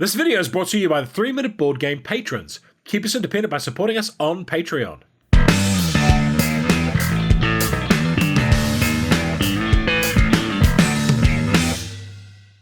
This video is brought to you by the 3-Minute Board Game patrons. Keep us independent by supporting us on Patreon.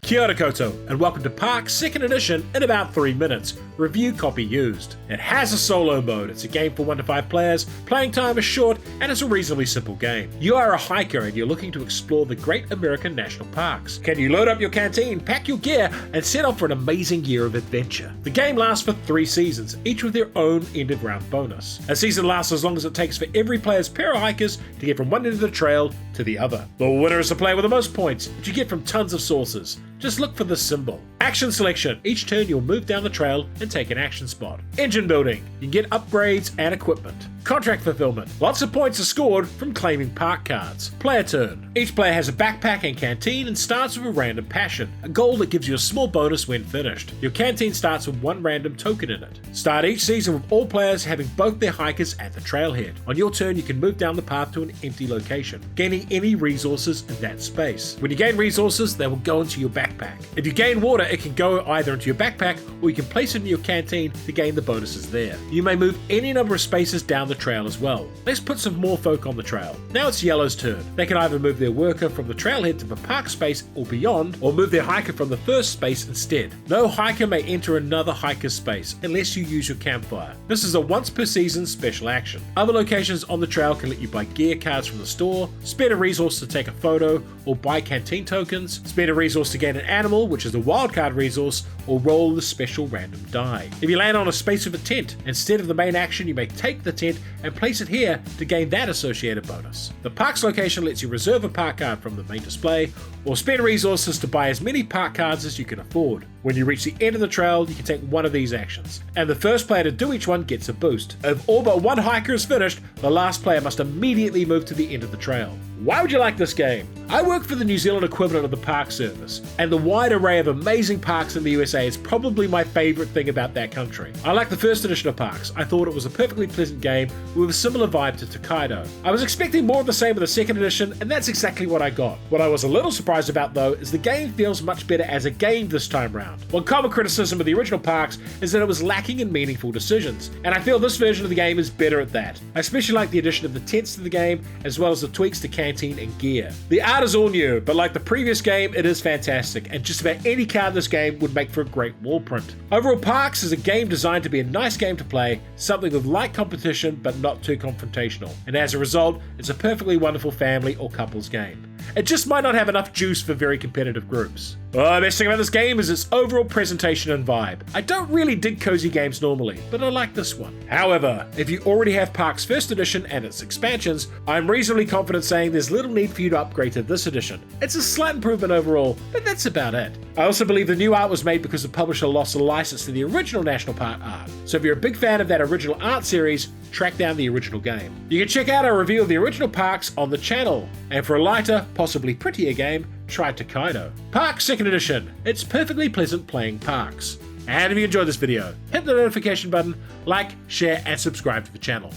Kia ora koutou, and welcome to Park's 2nd edition in about 3 minutes. Review copy used. It has a solo mode, it's a game for 1 to 5 players, playing time is short, and it's a reasonably simple game. You are a hiker and you're looking to explore the great American national parks. Can you load up your canteen, pack your gear, and set off for an amazing year of adventure? The game lasts for 3 seasons, each with their own end of round bonus. A season lasts as long as it takes for every player's pair of hikers to get from one end of the trail to the other. The winner is the player with the most points, which you get from tons of sources. Just look for the symbol. Action selection. Each turn you'll move down the trail and take an action spot. Engine building. You can get upgrades and equipment. Contract fulfillment. Lots of points are scored from claiming park cards. Player turn. Each player has a backpack and canteen and starts with a random passion, a goal that gives you a small bonus when finished. Your canteen starts with 1 random token in it. Start each season with all players having both their hikers at the trailhead. On your turn you can move down the path to an empty location, gaining any resources in that space. When you gain resources, they will go into your backpack. If you gain water, it can go either into your backpack or you can place it in your canteen to gain the bonuses there. You may move any number of spaces down the trail as well. Let's put some more folk on the trail. Now it's Yellow's turn. They can either move their worker from the trailhead to the park space or beyond, or move their hiker from the first space instead. No hiker may enter another hiker's space unless you use your campfire. This is a once per season special action. Other locations on the trail can let you buy gear cards from the store, spend a resource to take a photo, or buy canteen tokens, spend a resource to gain an animal, which is a wildcard resource, or roll the special random die. If you land on a space with a tent, instead of the main action you may take the tent and place it here to gain that associated bonus. The park's location lets you reserve a park card from the main display, or spend resources to buy as many park cards as you can afford. When you reach the end of the trail, you can take one of these actions, and the first player to do each one gets a boost. If all but one hiker is finished, the last player must immediately move to the end of the trail. Why would you like this game? I work for the New Zealand equivalent of the Park Service, and the wide array of amazing parks in the USA is probably my favourite thing about that country. I like the first edition of Parks. I thought it was a perfectly pleasant game with a similar vibe to Tokaido. I was expecting more of the same with the 2nd edition, and that's exactly what I got. What I was a little surprised about though is the game feels much better as a game this time round. One common criticism of the original Parks is that it was lacking in meaningful decisions, and I feel this version of the game is better at that. I especially like the addition of the tents to the game, as well as the tweaks to canteen and gear. The art is all new, but like the previous game, it is fantastic, and just about any card in this game would make for a great wall print. Overall, Parks is a game designed to be a nice game to play, something with light competition but not too confrontational, and as a result, it's a perfectly wonderful family or couples game. It just might not have enough juice for very competitive groups. The best thing about this game is its overall presentation and vibe. I don't really dig cozy games normally, but I like this one. However, if you already have Park's 1st edition and its expansions, I'm reasonably confident saying there's little need for you to upgrade to this edition. It's a slight improvement overall, but that's about it. I also believe the new art was made because the publisher lost the license to the original National Park art. So if you're a big fan of that original art series, track down the original game. You can check out our review of the original Parks on the channel. And for a lighter, possibly prettier game, try Tokaido. Parks 2nd edition. It's perfectly pleasant playing Parks. And if you enjoyed this video, hit the notification button, like, share, and subscribe to the channel.